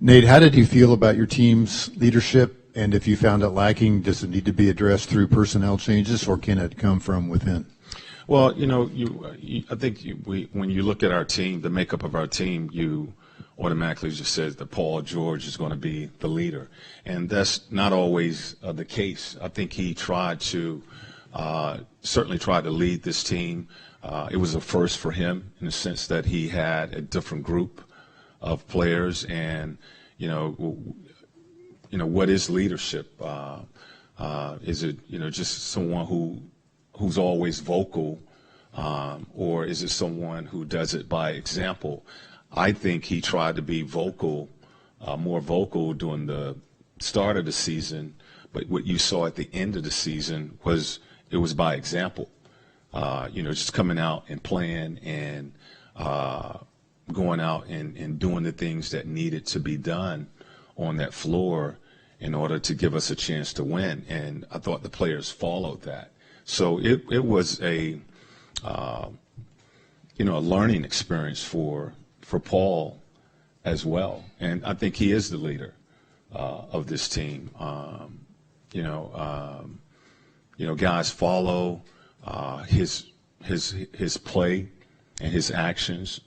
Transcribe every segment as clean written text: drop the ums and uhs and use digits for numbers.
Nate, how did you feel about your team's leadership? And if you found it lacking, does it need to be addressed through personnel changes, or can it come from within? Well, I think when you look at our team, the makeup of our team, you automatically just says that Paul George is going to be the leader, and that's not always the case. I think he certainly tried to lead this team. It was a first for him in the sense that he had a different group of players, and what is leadership? Is it just someone who's always vocal, or is it someone who does it by example? I think he tried to be vocal, more vocal during the start of the season, but what you saw at the end of the season was by example. Just coming out and playing and going out and doing the things that needed to be done on that floor in order to give us a chance to win. And I thought the players followed that. So it was a learning experience for Paul as well. And I think he is the leader of this team. Guys follow his play and his actions.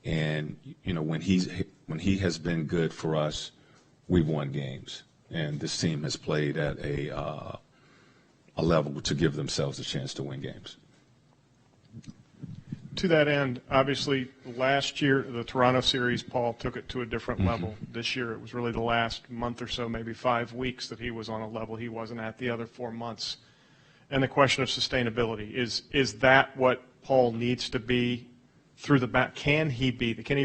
And when he has been good for us, we've won games. And this team has played at a level to give themselves a chance to win games. To that end, obviously, last year, the Toronto series, Paul took it to a different level. This year, it was really the last month or so, maybe 5 weeks, that he was on a level he wasn't at the other 4 months. And the question of sustainability, is that what Paul needs to be through the back? Can he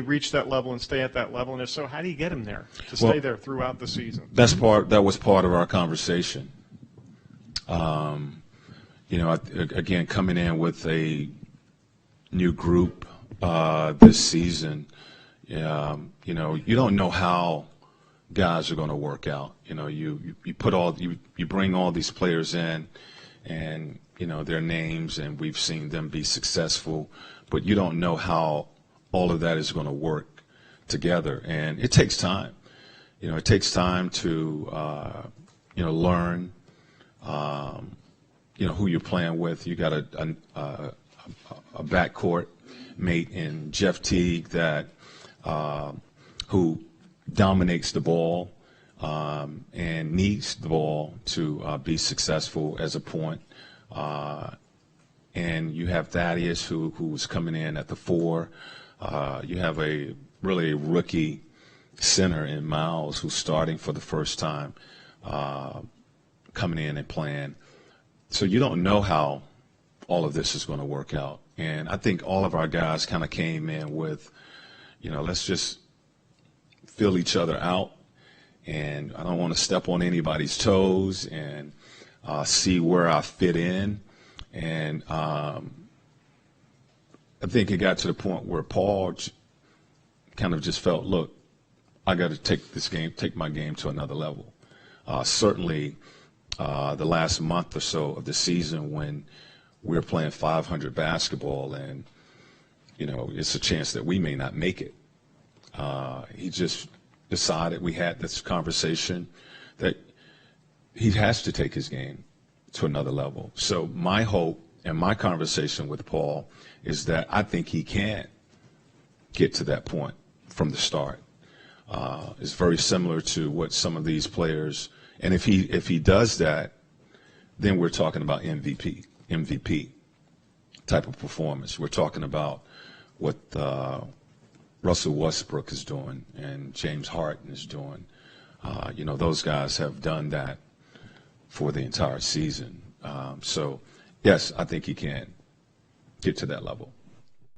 reach that level and stay at that level? And if so, how do you get him there to stay there throughout the season? That was part of our conversation. Again, coming in with a new group this season, you don't know how guys are going to work out. You bring all these players in, and their names, and we've seen them be successful, but you don't know how all of that is going to work together, and it takes time. It takes time to learn who you're playing with. You got a backcourt mate in Jeff Teague that who dominates the ball and needs the ball to be successful as a point. And you have Thaddeus who's coming in at the 4. You have a rookie center in Miles who's starting for the first time, coming in and playing. So you don't know how all of this is going to work out. And I think all of our guys kind of came in with, let's just fill each other out. And I don't want to step on anybody's toes, and see where I fit in. And I think it got to the point where Paul kind of just felt, look, I got to take my game to another level. Certainly the last month or so of the season, when we're playing 500 basketball and, it's a chance that we may not make it. He just decided, we had this conversation, that he has to take his game to another level. So my hope and my conversation with Paul is that I think he can get to that point from the start. It's very similar to what some of these players, and if he does that, then we're talking about MVP type of performance. We're talking about what Russell Westbrook is doing and James Harden is doing. Those guys have done that for the entire season. So, yes, I think he can get to that level.